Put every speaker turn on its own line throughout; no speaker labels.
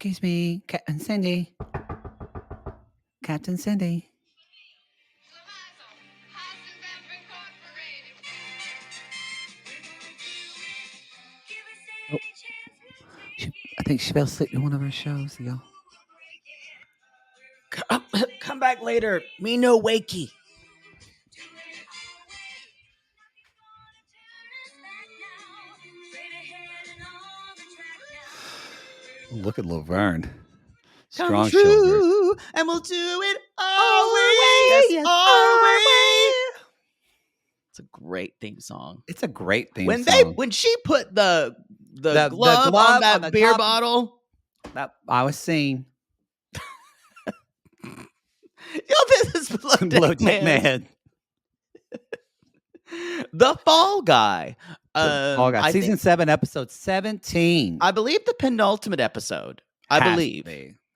Excuse me, Captain Cindy. Captain Cindy. Oh, I think she fell asleep in one of our shows, y'all.
Come back later. Me no wakey.
Look at Laverne.
Come
Strong shoulders.
true, and we'll do it our way. Yes, our way. It's a great theme song.
It's a great theme song.
When she put the glove on that beer bottle,
that I was seeing.
Yo, this is Below Deck Man. The Fall Guy.
Fall Guy. Season 7, episode 17.
I believe the penultimate episode. I believe.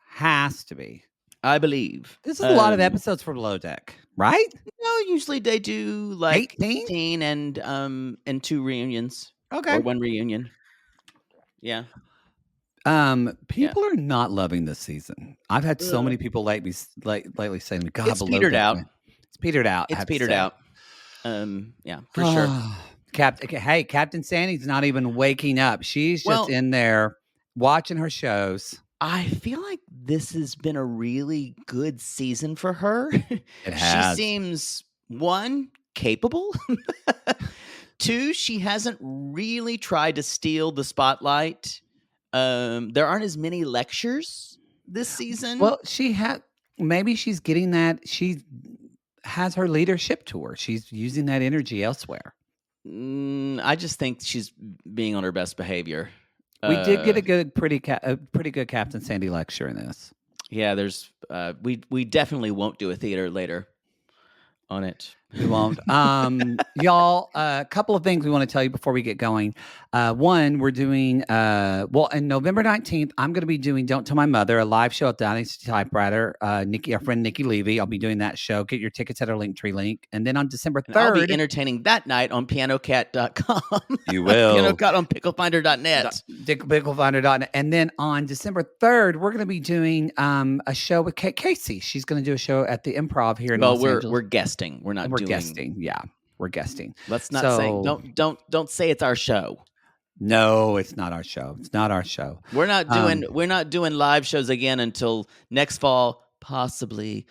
Has to be.
I believe.
This is a lot of episodes for Below Deck, right?
No, usually they do like 18 and 2 reunions.
Okay.
Or 1 reunion. Yeah.
People are not loving this season. I've had so many people lately saying, "God,
it's petered out."
It's petered out.
It's petered out. Yeah, for sure.
Captain Sandy's not even waking up. She's just in there watching her shows.
I feel like this has been a really good season for her.
It has.
She seems, 1, capable. 2, she hasn't really tried to steal the spotlight. There aren't as many lectures this season.
Well, maybe she's getting that. She has her leadership tour. She's using that energy elsewhere.
I just think she's being on her best behavior.
We did get a pretty good Captain Sandy lecture in this.
Yeah, there's we definitely won't do a theater later on it.
We won't. Y'all, a couple of things we want to tell you before we get going. One, we're doing, on November 19th, I'm going to be doing Don't Tell My Mother, a live show at Dynasty Typewriter. our friend Nikki Levy, I'll be doing that show. Get your tickets at our Linktree link. And then on December 3rd.
I'll be entertaining that night on pianocat.com.
You will.
Pianocat on picklefinder.net.
Picklefinder.net. And then on December 3rd, we're going to be doing a show with Kate Casey. She's going to do a show at the Improv here in Los Angeles.
We're guesting. We're not
We're guesting. Yeah, we're guesting.
Let's not say don't say it's our show.
No, it's not our show. It's not our show.
We're not doing live shows again until next fall, possibly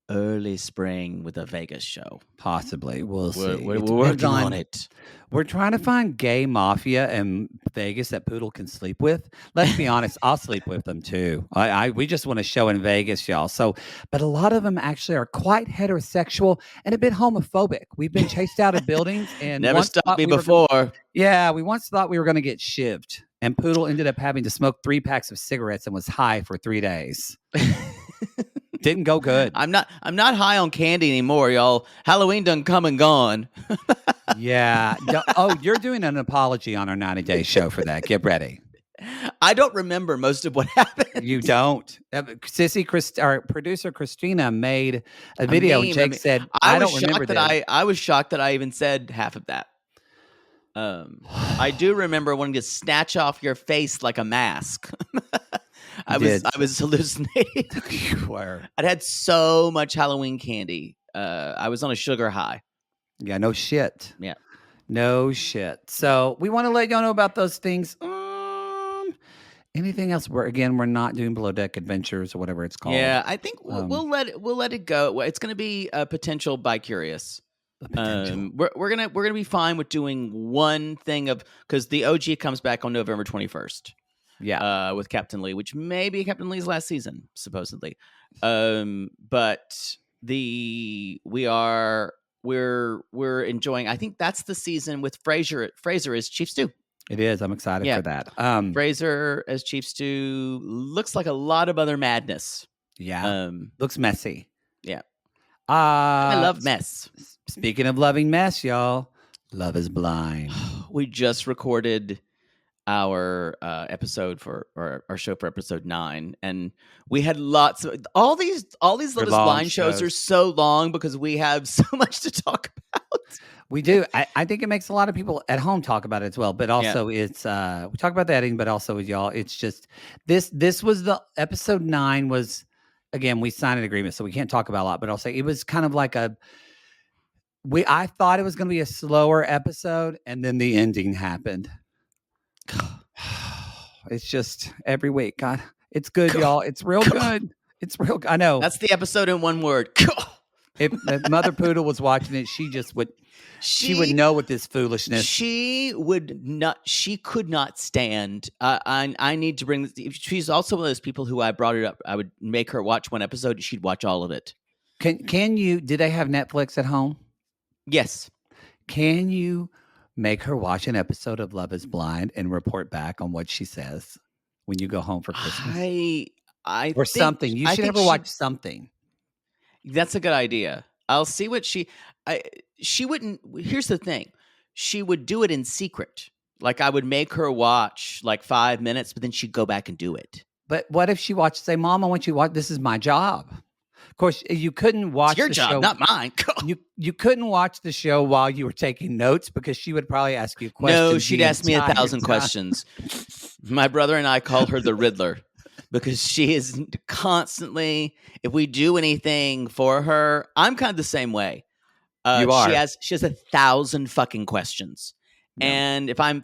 early spring with a Vegas show.
Possibly. We'll see.
We're working on it.
We're trying to find gay mafia in Vegas that Poodle can sleep with. Let's be honest, I'll sleep with them too. We just want a show in Vegas, y'all. So, but a lot of them actually are quite heterosexual and a bit homophobic. We've been chased out of buildings and
never stopped me before.
We once thought we were going to get shivved, and Poodle ended up having to smoke 3 packs of cigarettes and was high for 3 days. Didn't go good.
I'm not high on candy anymore, y'all. Halloween done come and gone.
Yeah. Oh, you're doing an apology on our 90-day show for that. Get ready.
I don't remember most of what happened.
You don't. Our producer Christina made a video. And Jake said, "I don't remember that."
I was shocked that I even said half of that. I do remember wanting to snatch off your face like a mask. I was hallucinating.
You were.
I'd had so much Halloween candy. I was on a sugar high.
Yeah, no shit.
Yeah.
No shit. So we want to let y'all know about those things. Anything else? We're not doing Below Deck Adventures or whatever it's called.
Yeah, I think we'll let it go. It's going to be a potential by Curious. We're gonna be fine with doing one thing because the OG comes back on November 21st.
Yeah,
with Captain Lee, which may be Captain Lee's last season, supposedly. But we're enjoying. I think that's the season with Fraser as Chief Stew.
It is. I'm excited for that.
Fraser as Chief Stew looks like a lot of other madness.
Yeah, looks messy.
Yeah, I love mess.
Speaking of loving mess, y'all, Love is Blind.
We just recorded our episode for our show for episode 9, and we had lots of all these
They're
little
long
blind shows are
shows.
so long because we have so much to talk about.
We do. I think it makes a lot of people at home talk about it as well. But also, it's we talk about the editing, but also with y'all, it's just this was the episode 9 was again we signed an agreement, so we can't talk about a lot. But I'll say it was kind of like I thought it was going to be a slower episode, and then the ending happened. It's just every week. God, it's good, y'all. It's real good. It's real. I know.
That's the episode in one word.
If Mother Poodle was watching it, she just would. She would know with this foolishness.
She would not. She could not stand. I need to bring this. She's also one of those people who I brought it up. I would make her watch one episode. She'd watch all of it.
Can you? Did they have Netflix at home?
Yes.
Can you make her watch an episode of Love Is Blind and report back on what she says when you go home for Christmas?
Or
something. You should ever watch something.
That's a good idea. I'll see what she wouldn't. Here's the thing. She would do it in secret. Like I would make her watch like 5 minutes, but then she'd go back and do it.
But what if she watched, say, Mom, I want you to watch, this is my job. Of course, you couldn't watch
it's your
the
job,
show.
Not mine.
You couldn't watch the show while you were taking notes because she would probably ask you questions.
No, she'd ask me 1,000 questions. My brother and I call her the Riddler because she is constantly, if we do anything for her, I'm kind of the same way.
You are.
She has 1,000 fucking questions.
Yeah.
And if I'm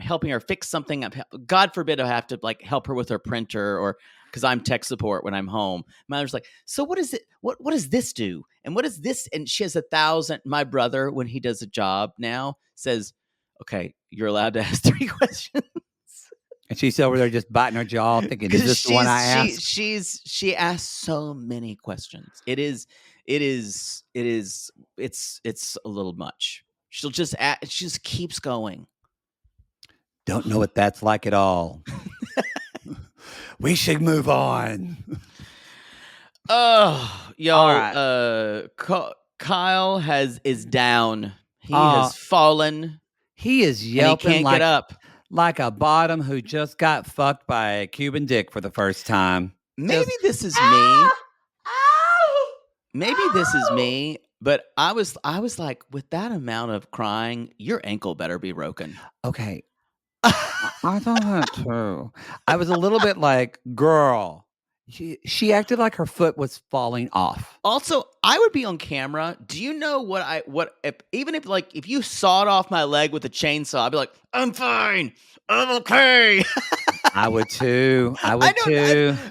helping her fix something, God forbid I have to like help her with her printer or because I'm tech support when I'm home. My mother's like, so what is it? What does this do? And what is this? And she has 1,000. My brother, when he does a job now, says, okay, you're allowed to ask 3 questions.
And she's over there just biting her jaw, thinking, "Is this the one I asked?"
She asks so many questions. It's a little much. She just keeps going.
Don't know what that's like at all. We should move on.
Oh, y'all!
All right.
Kyle is down. He has fallen.
He is yelping.
He can't get up.
Like a bottom who just got fucked by a Cuban dick for the first time.
Maybe this is me. Maybe this is me. But I was like, with that amount of crying, your ankle better be broken.
Okay. I thought that too. I was a little bit like, girl. She acted like her foot was falling off.
Also, I would be on camera. Do you know if you sawed off my leg with a chainsaw, I'd be like, I'm fine. I'm okay.
I would too.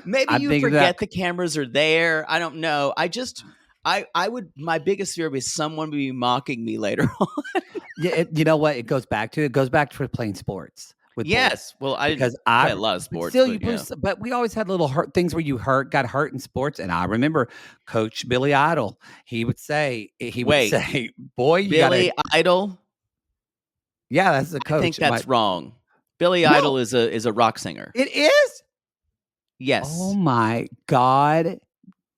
Maybe you forget the cameras are there. I don't know. I would. My biggest fear was someone would be mocking me later on.
Yeah, you know what? It goes back to playing sports.
Yes, well, I play a lot of sports.
But we always had little things where you got hurt in sports. And I remember Coach Billy Idol. He would say, "Boy, you
Billy Idol."
Yeah, that's the coach.
I think that's wrong. Billy Idol is a rock singer.
It is.
Yes.
Oh my God.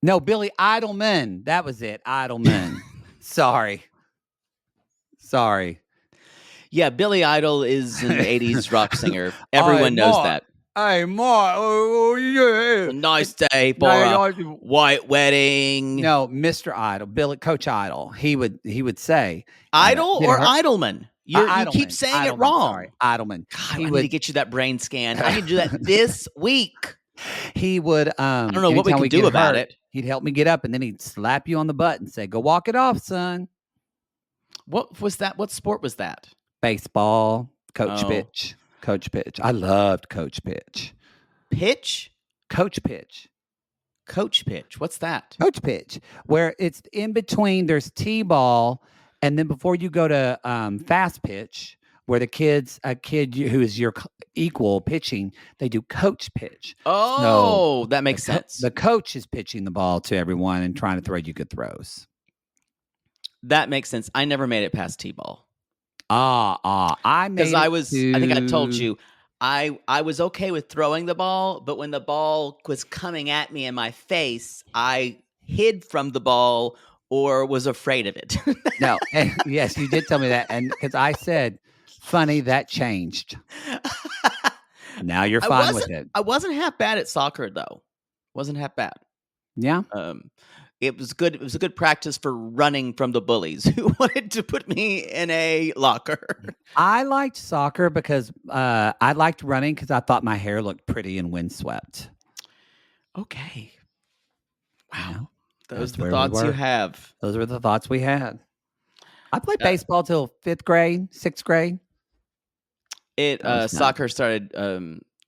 No, Billy Idleman. That was it. Idleman. Sorry.
Yeah, Billy Idol is an 80s rock singer. Everyone knows that.
Hey, Mark. Oh, yeah.
A nice day for a white wedding.
No, Mr. Idol, Coach Idol. He would say.
Idol or Idleman? You keep saying it wrong.
Sorry, Idleman.
God, I need to get you that brain scan. I need to do that this week.
He would.
I don't know what we can do about it.
He'd help me get up, and then he'd slap you on the butt and say, "Go walk it off, son."
What was that? What sport was that?
Baseball. Coach Pitch. Coach Pitch. I loved Coach Pitch.
Pitch?
Coach Pitch.
Coach Pitch. What's that?
Coach Pitch, where it's in between. There's T-ball, and then before you go to fast pitch, where a kid who is your equal pitching, they do coach pitch.
Oh, so that makes sense.
The coach is pitching the ball to everyone and trying to throw you good throws.
That makes sense. I never made it past T-ball.
I made it
I think I told you, I was okay with throwing the ball, but when the ball was coming at me in my face, I hid from the ball or was afraid of it.
No, yes, you did tell me that, and because I said, "Funny, that changed." Now you're
I
fine with
wasn't
it.
I wasn't half bad at soccer though. Wasn't half bad.
Yeah.
It was good. It was a good practice for running from the bullies who wanted to put me in a locker.
I liked soccer because I liked running because I thought my hair looked pretty and windswept.
Okay.
You
Wow.
know,
Those
that's
are the
where we
thoughts you
were.
have.
Those were the thoughts we had. I played
Uh,
baseball till 5th grade, 6th grade.
it
That was fun.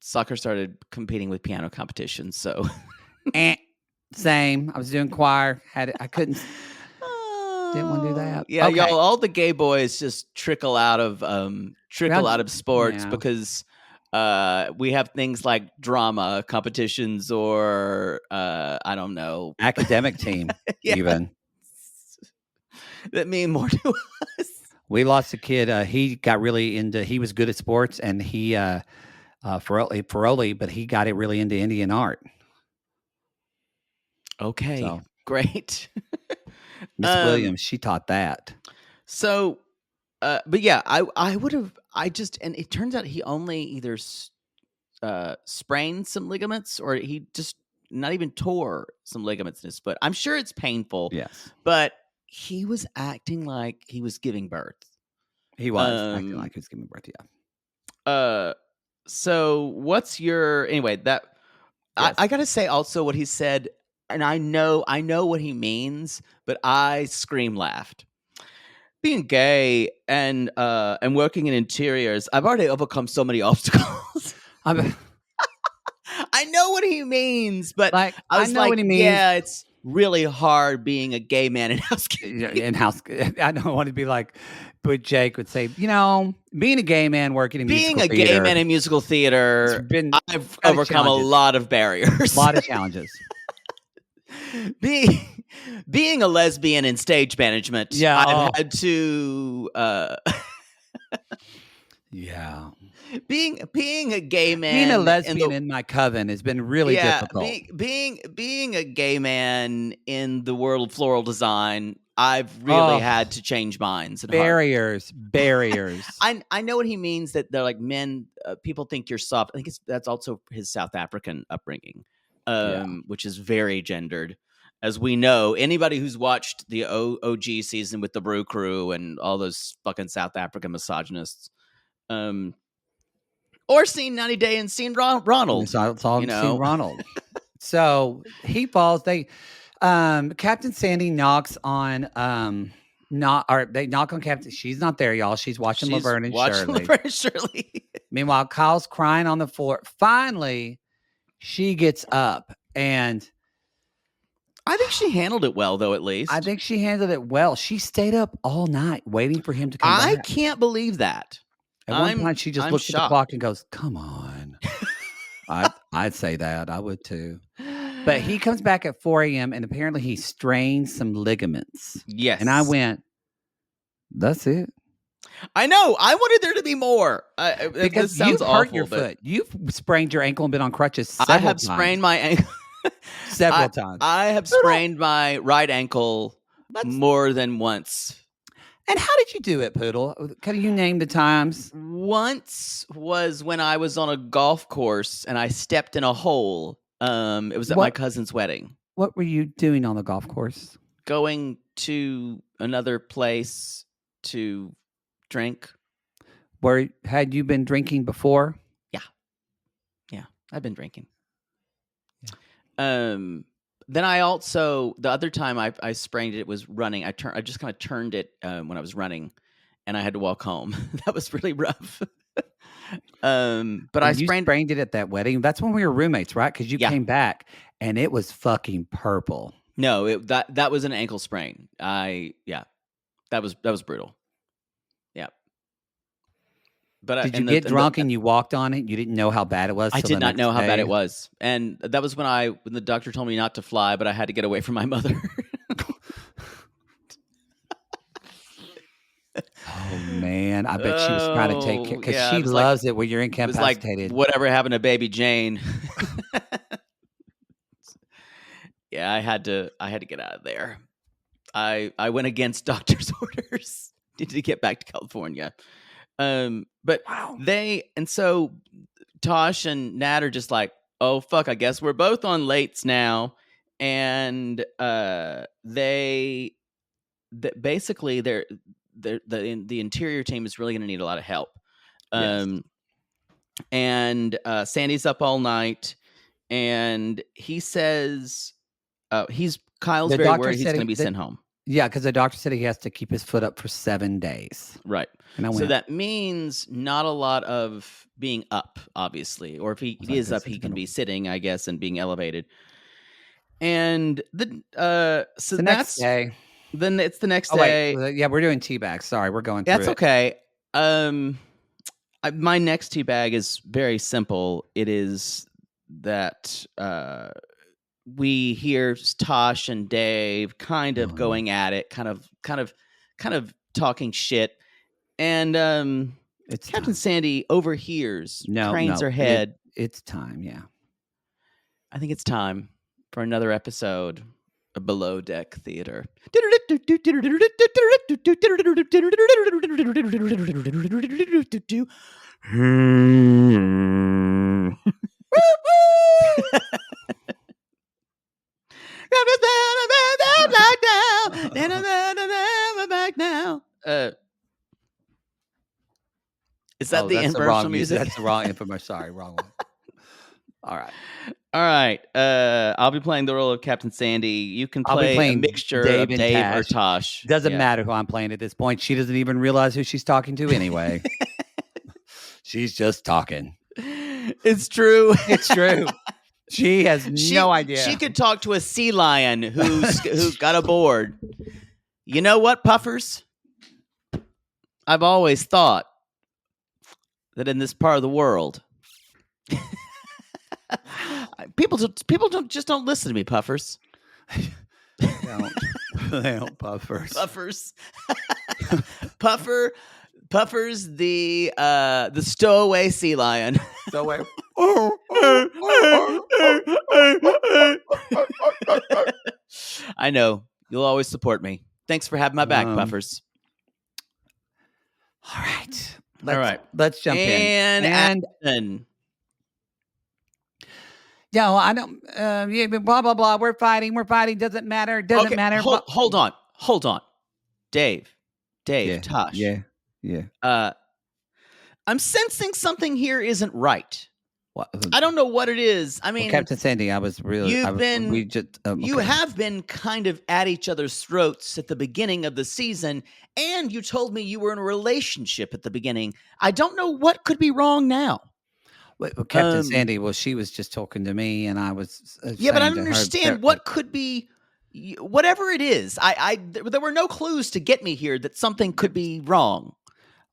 soccer started competing with piano competitions. So
Same. I was doing choir. I couldn't. Didn't want to do that.
Yeah,
Okay.
y'all, all the gay boys just trickle out of sports
Yeah.
because we have things like drama competitions or I don't know,
Academic team,
yeah,
even.
that mean more to us.
We lost a kid. He got really into. He was good at sports, and he Feroli, but he got it really into Indian art.
Okay,
So
great.
Miss Williams, she taught that.
So, but yeah, I would have. I just and it turns out he only either sprained some ligaments or he just not even tore some ligaments in his foot. I'm sure it's painful.
Yes,
but he was acting like he was giving birth.
he was acting like he was giving birth.
Yeah. So what's your anyway? That
Yes.
I gotta say also what he said, and I know what he means, but I scream laughed. Being gay and working in interiors, I've already overcome so many obstacles. I know what he means, but
Like,
I was
I know
like,
what he means.
yeah, it's really hard being a gay man in housekeeping.
I don't want to be like, but Jake would say, being a gay man working in
Being
musical
a
theater,
gay man in musical theater, I've overcome a lot of barriers.
A lot of challenges.
being a lesbian in stage management,
Yeah,
I've had to
yeah.
being a gay man,
Being a lesbian in my coven has been really difficult.
Being a gay man in the world of floral design, I've really had to change minds and
barriers.
I know what he means, that they're like men. People think you're soft. I think that's also his South African upbringing, which is very gendered. As we know, anybody who's watched the OG season with the Brew Crew and all those fucking South African misogynists, or seen 90 Day and seen Ronald.
Seen Ronald. So he falls. Captain Sandy knocks on they knock on Captain. She's not there, y'all. She's watching Laverne and Shirley. Meanwhile, Kyle's crying on the floor. Finally, she gets up, and
I think she handled it well, though. At least
I think she handled it well. She stayed up all night waiting for him to come back.
I can't believe that.
At one point, she just looks at the clock and goes, "Come on." I'd say that. I would too. But he comes back at 4 a.m. and apparently he strained some ligaments.
Yes.
And I went, that's it.
I know. I wanted there to be more.
Because you've hurt your foot. You've sprained your ankle and been on crutches several times.
I have sprained my ankle.
Several times.
I have sprained my right ankle more than once.
And how did you do it, Poodle? Can you name the times?
Once was when I was on a golf course and I stepped in a hole. It was at my cousin's wedding.
What were you doing on the golf course?
Going to another place to drink.
Had you been drinking before?
Yeah, I've been drinking. Yeah. Then I also, the other time I sprained it was running. I just kind of turned it when I was running, and I had to walk home. That was really rough. But I
sprained it at that wedding. That's when we were roommates, right? Because you came back and it was fucking purple.
No, that was an ankle sprain. That was brutal. Yeah. But
did you get drunk and you walked on it? You didn't know how bad it was?
I did not know how bad it was. And that was when the doctor told me not to fly, but I had to get away from my mother.
Oh, man. I bet she was trying to take care, because she loves it when you're incapacitated.
It was like, whatever happened to baby Jane? Yeah, I had to get out of there. I went against doctor's orders to get back to California. But
wow.
so Tosh and Nat are just like, oh fuck, I guess we're both on lates now, and basically the interior team is really going to need a lot of help.
Yes.
And Sandy's up all night, and he says Kyle's
The
very
doctor
worried he's
said
going to be sent home.
Yeah, because the doctor said he has to keep his foot up for 7 days.
Right.
And I
So
went,
that means not a lot of being up, obviously. Or if he
was like,
is
this
up,
is
he can
gonna-
be sitting, I guess, and being elevated. And so
the next day.
then it's the next
Oh,
day.
wait. Yeah, we're doing tea bags. Sorry, we're going through
That's
it.
okay. My next tea bag is very simple. It is that we hear Tosh and Dave kind of going at it, kind of talking shit, and
It's
Captain
time.
Sandy overhears, cranes her
No,
head.
it's time, yeah.
I think it's time for another episode of Below Deck Theater. Is that the
that's the
infomercial
wrong
music?
That's the wrong infomercial. Sorry, wrong one. All
right. I'll be playing the role of Captain Sandy. You can
I'll be
play a
playing
mixture
Dave
of
and
Dave or
Tash.
Tosh.
Doesn't matter who I'm playing at this point. She doesn't even realize who she's talking to anyway. She's just talking.
It's true.
It's true. She has no idea.
She could talk to a sea lion who got aboard. You know what, Puffers? I've always thought that in this part of the world, people don't listen to me, Puffers.
They don't, Puffers.
Puffers, the stowaway sea lion.
Stowaway.
I know you'll always support me. Thanks for having my back, Puffers.
All right. Let's jump
in.
And yeah, well, I don't. Yeah, blah blah blah. We're fighting. Doesn't matter. Doesn't matter.
Hold on. Dave,
yeah,
Tosh.
Yeah.
I'm sensing something here isn't right.
What?
I don't know what it is. I mean,
Captain Sandy, I was really.
You have been kind of at each other's throats at the beginning of the season, and you told me you were in a relationship at the beginning. I don't know what could be wrong now.
Well, Captain Sandy, well, she was just talking to me, and I was.
Yeah, but I don't understand what could be. Whatever it is, there were no clues to get me here that something could be wrong.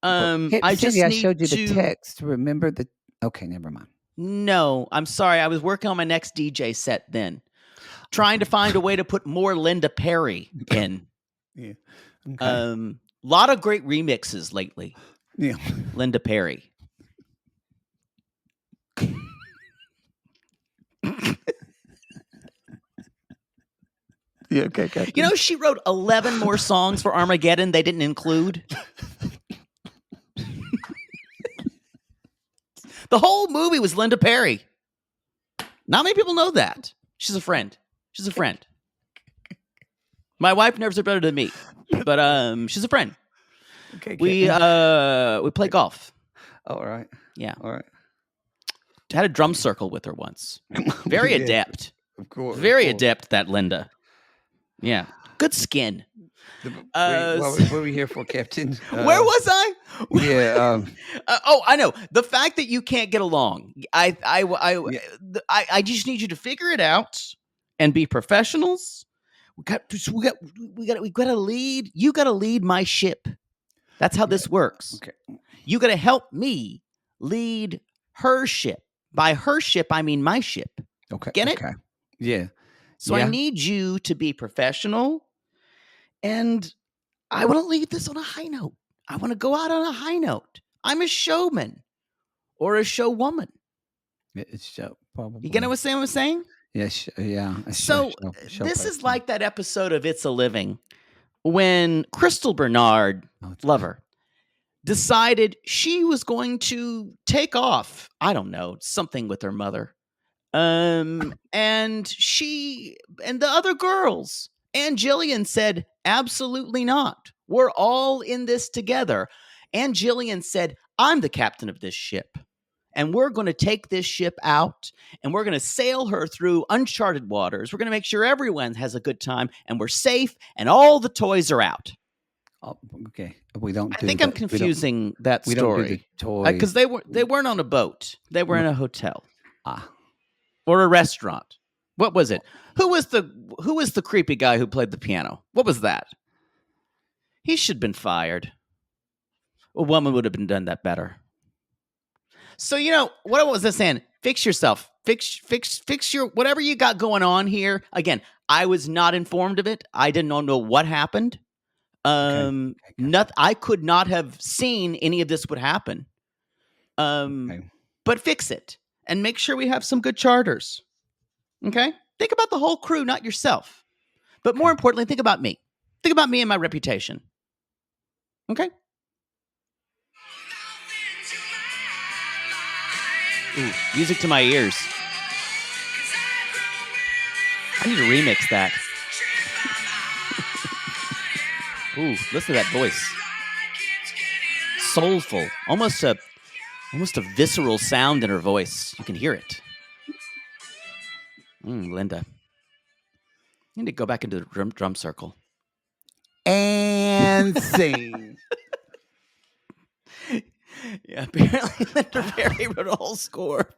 I
showed you the text. Remember the? Okay, never mind.
No, I'm sorry. I was working on my next DJ set then, trying to find a way to put more Linda Perry in.
Yeah. Okay.
Lot of great remixes lately.
Yeah.
Linda Perry.
Yeah, okay, Captain.
You know, she wrote 11 more songs for Armageddon they didn't include. The whole movie was Linda Perry. Not many people know that. She's a friend. My wife knows her better than me, but she's a friend.
Okay,
we play golf.
Oh, all right.
Yeah.
All right.
Had a drum circle with her once. Very adept.
Of course.
Very adept, that Linda. Yeah. Good skin.
What were we here for, Captain?
Where was I?
Yeah.
I know. The fact that you can't get along. I just need you to figure it out and be we got to lead. You got to lead my ship. That's how this works.
Okay.
You got to help me lead her ship. By her ship, I mean my ship.
Okay.
Get it?
Okay. Yeah.
So I need you to be professional, and I want to leave this on a high note. I want to go out on a high note. I'm a showman or a showwoman.
It's show, probably.
You get what I'm saying?
Yes. Yeah.
So this is like that episode of It's a Living when Crystal Bernard, love her, decided she was going to take off. I don't know, something with her mother. And she and the other girls and Jillian said, absolutely not. We're all in this together. And Jillian said, I'm the captain of this ship. And we're going to take this ship out and we're going to sail her through uncharted waters. We're going to make sure everyone has a good time and we're safe and all the toys are out.
Oh, okay. We don't.
I think I'm confusing that story because they weren't on a boat. They were in a hotel or a restaurant. What was it? Who was the creepy guy who played the piano? What was that? He should have been fired. A woman would have been done that better. So, what was I saying? Fix yourself. Fix your whatever you got going on here. Again, I was not informed of it. I didn't know what happened. I could not have seen any of this would happen. But fix it and make sure we have some good charters. Okay? Think about the whole crew, not yourself. But more importantly, think about me. Think about me and my reputation. Okay? Ooh, music to my ears. I need to remix that. Ooh, listen to that voice. Soulful. Almost a visceral sound in her voice. You can hear it. Linda. You need to go back into the drum circle.
And sing.
Yeah, apparently Linda Perry wrote a whole score.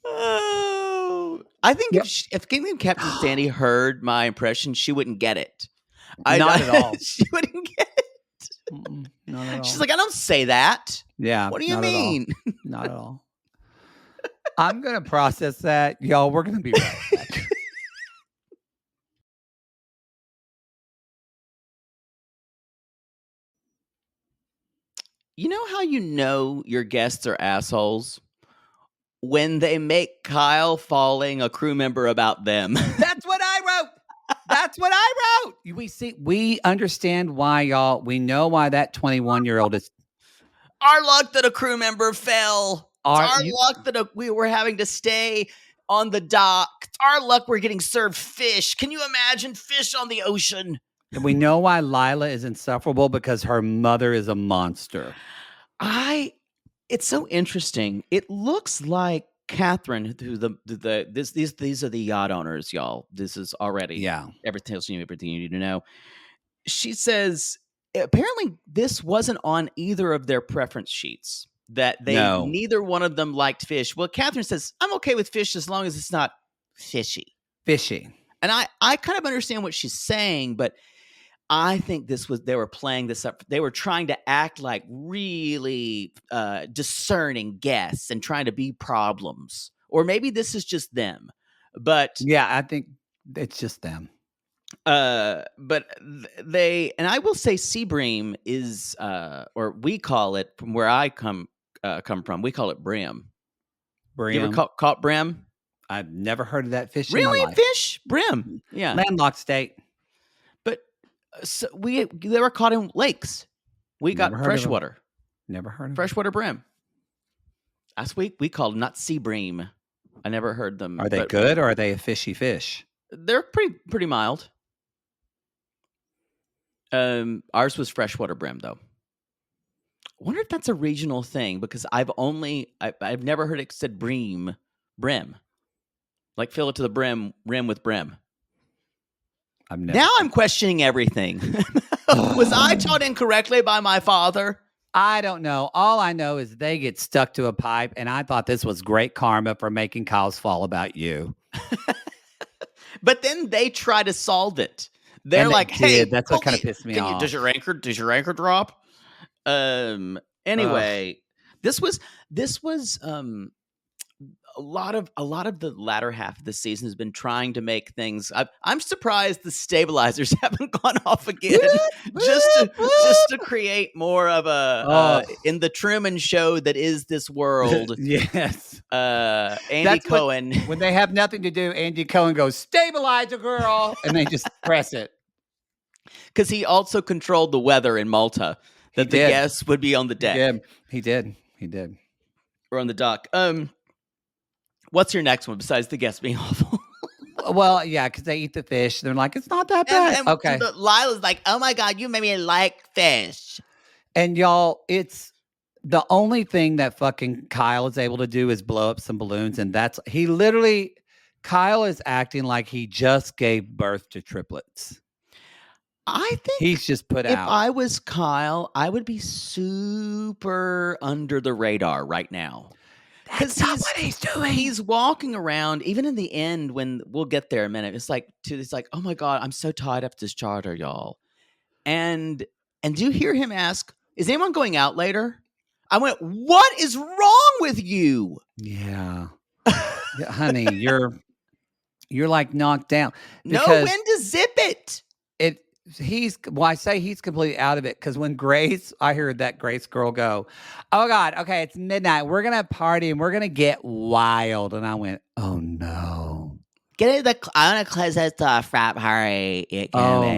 Oh, I think if Captain Sandy heard my impression, she wouldn't get it.
Not at all.
She wouldn't get it.
Not at all.
She's like, I don't say that.
Yeah.
What do you mean?
Not at all. I'm going to process that. Y'all, we're going to be right back.
You know how you know your guests are assholes? When they make Kyle falling a crew member about them.
That's what I wrote. That's what I wrote. We understand why, y'all. We know why that 21-year-old is.
Our luck that a crew member fell. Our luck that we were having to stay on the dock. It's our luck we're getting served fish. Can you imagine fish on the ocean?
We know why Lila is insufferable because her mother is a monster.
It's so interesting. It looks like Catherine, who these are the yacht owners, y'all. This is already everything you need to know. She says apparently this wasn't on either of their preference sheets. That neither one of them liked fish. Well, Catherine says, I'm okay with fish as long as it's not fishy. And I kind of understand what she's saying, but I think they were playing this up. They were trying to act like really discerning guests and trying to be problems. Or maybe this is just them. But
yeah, I think it's just them.
But and I will say Seabream is, or we call it from where I come from, we call it brim. You ever caught brim?
I've never heard of that fish.
Really?
In my life.
Fish? Brim. Yeah.
Landlocked state.
But they were caught in lakes. We got freshwater.
Never heard of
freshwater brim. Last week we called them not sea bream. I never heard them.
Are they good or are they a fishy fish?
They're pretty mild. Ours was freshwater brim though. I wonder if that's a regional thing because I've never heard it said brim. Like fill it to the brim, rim with brim. Now I'm questioning everything. Was I taught incorrectly by my father?
I don't know. All I know is they get stuck to a pipe, and I thought this was great karma for making Kyle's fall about you.
But then they try to solve it. They're like, "Hey,
that's what kind of pissed me off.
Does your anchor drop?" Anyway, this was a lot of the latter half of the season has been trying to make things. I'm surprised the stabilizers haven't gone off again, just to create more of a in the Truman Show that is this world.
Yes,
Andy Cohen.
When they have nothing to do, Andy Cohen goes stabilizer girl, and they just press it.
because he also controlled the weather in Malta. That the
did.
guests would be on the deck.
He did.
Or on the dock. What's your next one besides the guests being awful?
Well, yeah, because they eat the fish. They're like, it's not that bad. Okay.
And Lila's like, oh my God, you made me like fish.
And y'all, it's the only thing that fucking Kyle is able to do is blow up some balloons. And Kyle is acting like he just gave birth to triplets.
I think
he's just put
if
out.
If I was Kyle, I would be super under the radar right now.
That's not what he's doing.
He's walking around, even in the end when we'll get there in a minute. It's like, oh my God, I'm so tied up this charter, y'all. And do you hear him ask, is anyone going out later? I went, what is wrong with you?
Yeah. Yeah, honey, you're like knocked down.
Know when to zip it.
I say he's completely out of it because when I heard that Grace girl go, oh God, okay, it's midnight. We're going to party and we're going to get wild. And I went, oh no.
I want to close this frat party.
Oh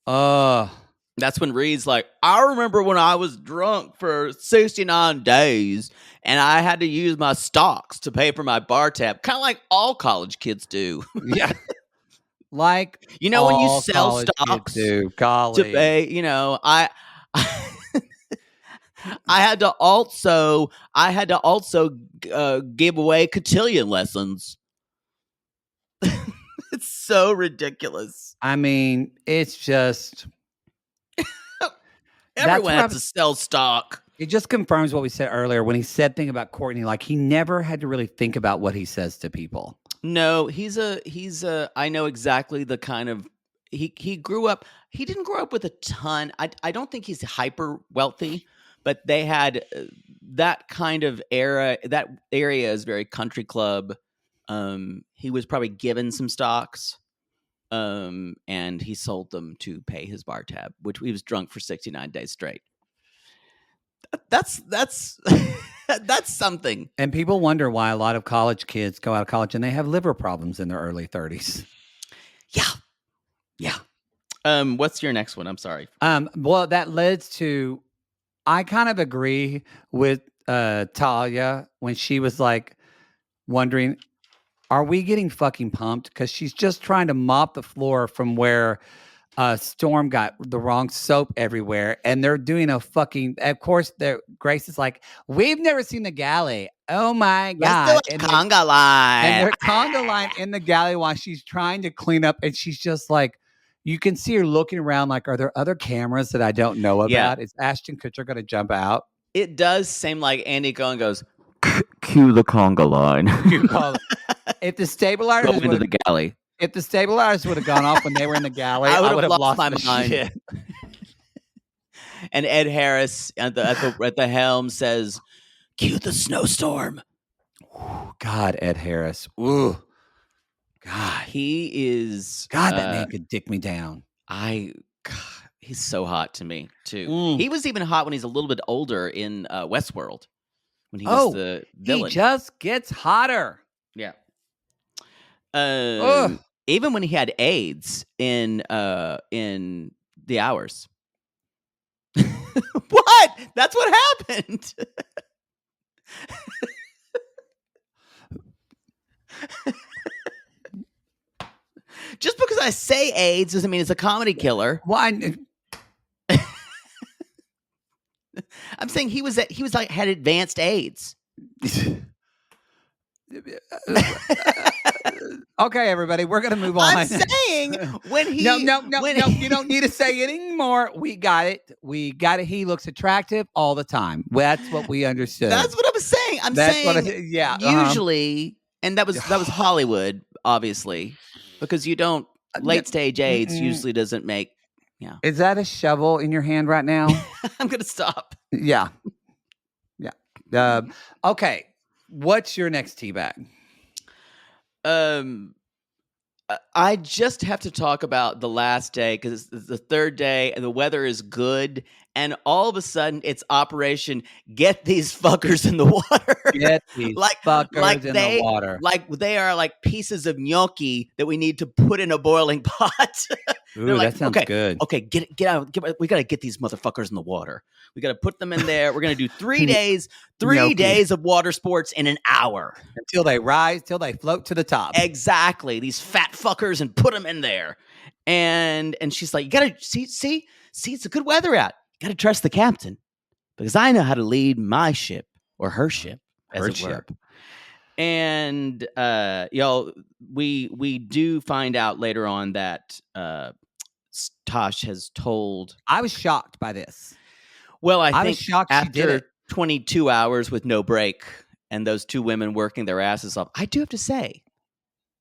no.
That's when Reed's like, I remember when I was drunk for 69 days and I had to use my stocks to pay for my bar tab. Kind of like all college kids do.
Yeah. Like,
when you sell stocks
to
pay, I had to also give away cotillion lessons. It's so ridiculous.
I mean, it's just
everyone has to sell stock.
It just confirms what we said earlier when he said thing about Courtney. Like, he never had to really think about what he says to people.
No, he's I know exactly the kind of he grew up. He didn't grow up with a ton. I don't think he's hyper wealthy, but they had that kind of era. That area is very country club. He was probably given some stocks, and he sold them to pay his bar tab, which he was drunk for 69 days straight. That's that's something.
And people wonder why a lot of college kids go out of college and they have liver problems in their early 30s.
Yeah. What's your next one? I'm sorry.
Well, that leads to, I kind of agree with Talia when she was like wondering, are we getting fucking pumped? Because she's just trying to mop the floor from where Storm got the wrong soap everywhere, and they're doing a fucking. Of course, Grace is like, "We've never seen the galley. Oh my God!"
Let's do a conga line,
and they're conga line in the galley while she's trying to clean up, and she's just like, you can see her looking around, like, "Are there other cameras that I don't know about?
Yeah.
Is Ashton Kutcher going to jump out?"
It does seem like Andy Cohen goes, "Cue the conga line."
If the stabilizers
into the galley.
If the stabilizers would have gone off when they were in the galley, I would have lost my mind. Shit.
And Ed Harris at the helm says, "Cue the snowstorm."
God, Ed Harris. Ooh. God.
He is...
God, that man could dick me down.
He's so hot to me, too. He was even hot when he's a little bit older in Westworld. When he was the villain.
He just gets hotter.
Yeah. Even when he had AIDS in The Hours. What? That's what happened. Just because I say AIDS doesn't mean it's a comedy killer.
Well,
I'm saying he was like had advanced AIDS.
Okay, everybody, we're gonna move on.
I'm saying when he
no, you don't need to say it anymore. We got it. He looks attractive all the time. That's what we understood.
That's what I'm saying. Usually, and that was Hollywood, obviously, because you don't late stage AIDS usually doesn't make. Yeah.
Is that a shovel in your hand right now?
I'm gonna stop.
Yeah. Okay. What's your next tea bag?
I just have to talk about the last day because it's the third day and the weather is good. And all of a sudden, it's Operation Get These Fuckers in the Water.
Get these
like,
fuckers in the water.
like they are like pieces of gnocchi that we need to put in a boiling pot. They're
Ooh,
like,
that sounds
okay,
good.
okay, get out. We got to get these motherfuckers in the water. We got to put them in there. We're going to do 3 days,
Gnocchi.
days of water sports in an hour.
Until they rise, till they float to the top.
Exactly. These fat fuckers and put them in there. And she's like, you got to see, it's a good weather out. You got to trust the captain because I know how to lead my ship or her ship, as it were. And y'all, we do find out later on that Tosh has told.
I was shocked by this.
Well, I think
was shocked she did
after
it.
22 hours with no break and those two women working their asses off, I do have to say,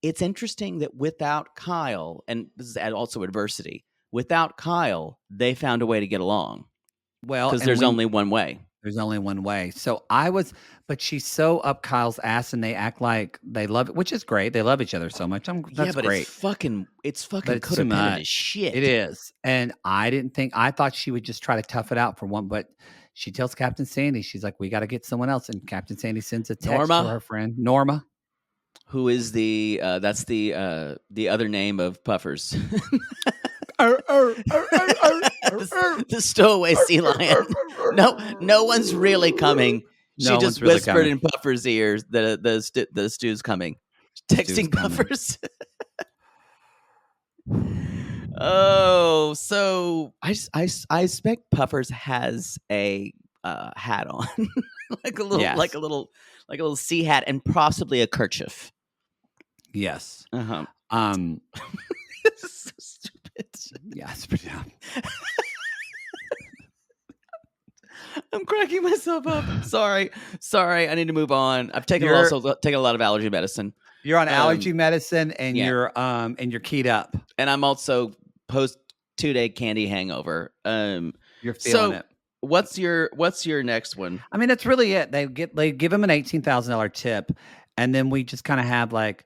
it's interesting that without Kyle, and this is also adversity, without Kyle, they found a way to get along.
Well,
because there's only one way.
There's only one way. So but she's so up Kyle's ass, and they act like they love it, which is great. They love each other so much. That's great.
It's fucking
But
codependent as shit.
It is. And I thought she would just try to tough it out for one, but she tells Captain Sandy, she's like, we got to get someone else. And Captain Sandy sends a text to her friend, Norma.
Who is that's the other name of Puffers. The stowaway sea lion. No one's really coming. She just whispered in Puffer's ears that the stew's coming. Texting Puffers. Oh, so I expect Puffers has a hat on, like a little sea hat, and possibly a kerchief.
Yes.
So stupid.
Yeah, it's pretty dumb.
I'm cracking myself up. Sorry. I need to move on. I've taken a lot of allergy medicine.
You're on allergy medicine, and you're keyed up.
And I'm also post 2-day candy hangover.
You're feeling it.
What's your next one?
I mean, that's really it. They give him an $18,000 tip, and then we just kind of have like,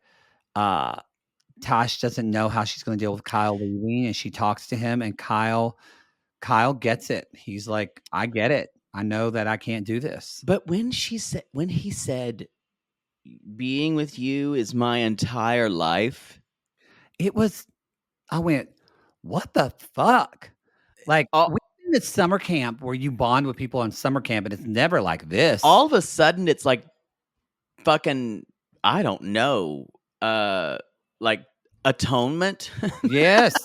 Tosh doesn't know how she's going to deal with Kyle leaving, and she talks to him, and Kyle gets it. He's like, I get it. I know that I can't do this.
But when he said, being with you is my entire life,
I went, what the fuck? Like, we're in this summer camp where you bond with people on summer camp, and it's never like this.
All of a sudden, it's like fucking, I don't know, like atonement.
Yes.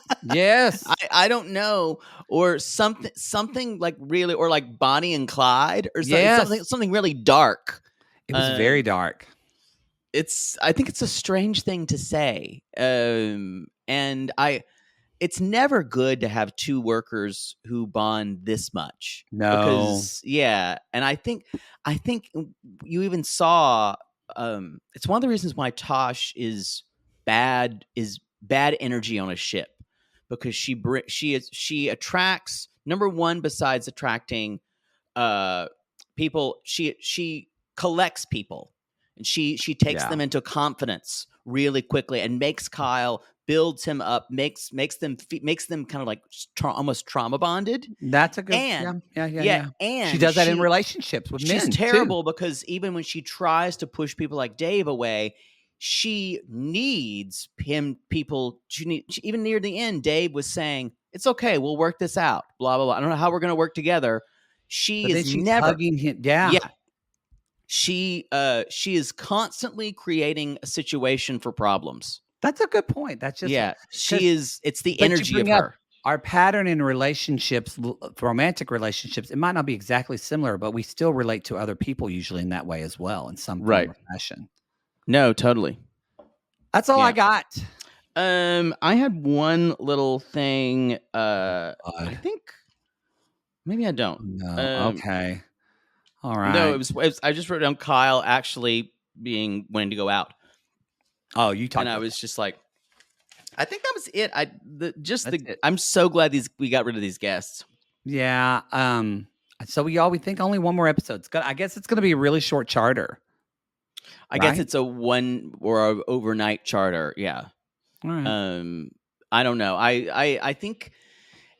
I don't know, or something like really, or like Bonnie and Clyde, or something really dark.
It was very dark.
I think it's a strange thing to say, and it's never good to have two workers who bond this much.
No,
and I think you even saw. It's one of the reasons why Tosh is bad energy on a ship, because she attracts, number one, besides attracting people, she collects people, and she takes them into confidence really quickly, and makes Kyle, builds him up, makes them kind of like almost trauma bonded.
That's a good
And
she does that in relationships with men.
She's terrible because even when she tries to push people like Dave away, she needs people. Even near the end, Dave was saying, "It's okay, we'll work this out." Blah blah blah. I don't know how we're going to work together. She's never
hugging him. Yeah.
She is constantly creating a situation for problems.
That's a good point. That's just
she is. It's the energy of her.
Our pattern in relationships, romantic relationships, it might not be exactly similar, but we still relate to other people usually in that way as well, in some form or fashion.
No, totally.
That's all I got.
I had one little thing. I think maybe I don't.
No. Okay. All right.
No, it was. I just wrote down Kyle actually wanting to go out.
Oh, you talked.
And I was just like, I think that was it. I'm so glad we got rid of these guests.
Yeah. So we think only one more episode. I guess it's going to be a really short charter.
I guess it's a one or a overnight charter. Yeah.
All right.
I don't know. I think,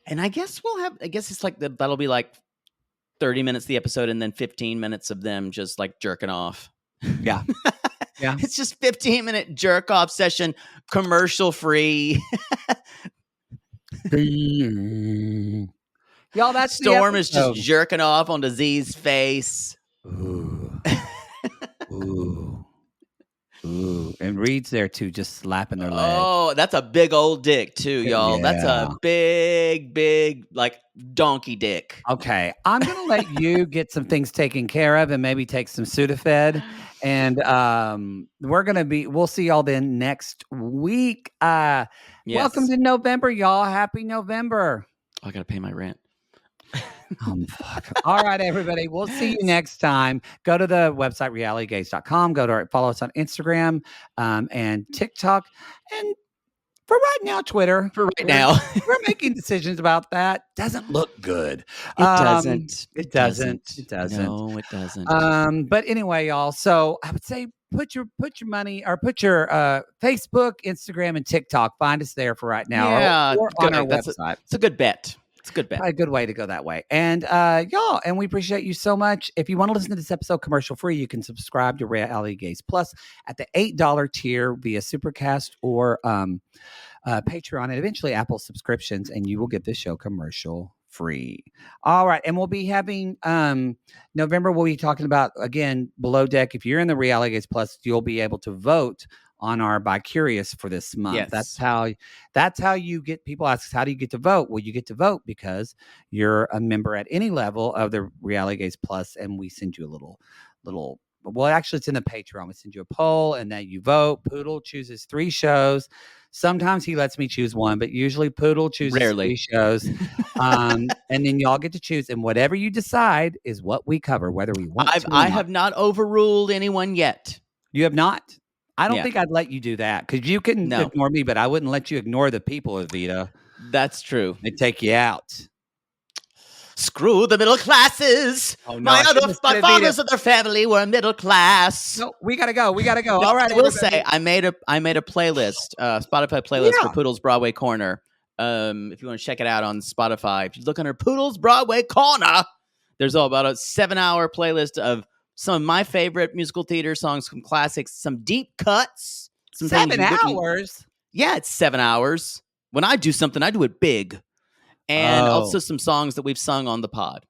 and I guess it's like that'll be like 30 minutes the episode, and then 15 minutes of them just like jerking off.
Yeah. Yeah.
It's just 15-minute jerk off session, commercial free.
Y'all, that's
Storm is just jerking off onto Z's face.
Ooh. Ooh. Ooh. And Reed's there too, just slapping their leg.
Oh, that's a big old dick too, y'all.
Yeah.
That's a big, like donkey dick.
Okay. I'm going to let you get some things taken care of and maybe take some Sudafed. And we'll see y'all then next week.
Yes.
Welcome to November, y'all. Happy November.
I got to pay my rent.
Fuck. All right, everybody. We'll see you next time. Go to the website, realitygaze.com. Follow us on Instagram and TikTok. And for right now, Twitter.
For right now.
We're making decisions about that. Doesn't look good.
It doesn't.
It doesn't.
No, it doesn't.
But anyway, y'all. So I would say put your money, or put your Facebook, Instagram, and TikTok. Find us there for right now.
Yeah,
or on our website.
It's a good bet. It's a good bet.
A good way to go that way. And y'all, and we appreciate you so much. If you want to listen to this episode commercial free, you can subscribe to Reality Gaze Plus at the $8 tier via Supercast or Patreon, and eventually Apple subscriptions, and you will get this show commercial free. All right. And we'll be having November, we'll be talking about, again, Below Deck. If you're in the Reality Gaze Plus, you'll be able to vote on our By Curious for this month.
Yes.
That's how you get, people ask us, how do you get to vote? Well, you get to vote because you're a member at any level of the Reality Gaze Plus, and we send you a little, well, actually it's in the Patreon. We send you a poll and then you vote. Poodle chooses 3 shows. Sometimes he lets me choose one, but usually Poodle chooses 3 shows. And then y'all get to choose, and whatever you decide is what we cover, whether we want to.
I have not overruled anyone yet.
You have not? I don't think I'd let you do that, because you can ignore me, but I wouldn't let you ignore the people, Evita.
That's true.
They'd take you out.
Screw the middle classes.
Oh, no,
my fathers of their family were middle class.
No, we gotta go. All right.
I will say I made a playlist, Spotify playlist for Poodle's Broadway Corner. If you want to check it out on Spotify, if you look under Poodle's Broadway Corner, there's about a 7-hour playlist of some of my favorite musical theater songs, some classics, some deep cuts.
7 hours?
Yeah, it's 7 hours. When I do something, I do it big. And also some songs that we've sung on the pod.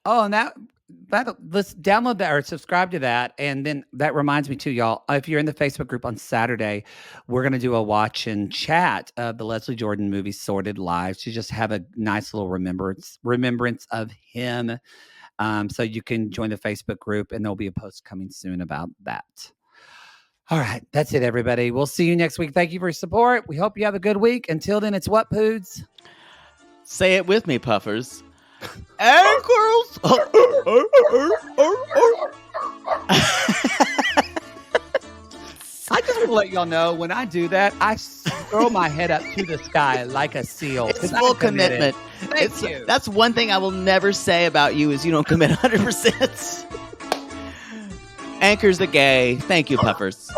Oh, and that let's download that or subscribe to that. And then that reminds me too, y'all, if you're in the Facebook group on Saturday, we're going to do a watch and chat of the Leslie Jordan movie Sordid Lives, to just have a nice little remembrance of him. So you can join the Facebook group, and there'll be a post coming soon about that. All right. That's it, everybody. We'll see you next week. Thank you for your support. We hope you have a good week. Until then, it's what, Poods? Say it with me, Puffers. Ankles. I just want to let y'all know, when I do that, I throw my head up to the sky like a seal. It's full commitment. Thank you. That's one thing I will never say about you, is you don't commit 100%. Anchor's the gay. Thank you, Puffers.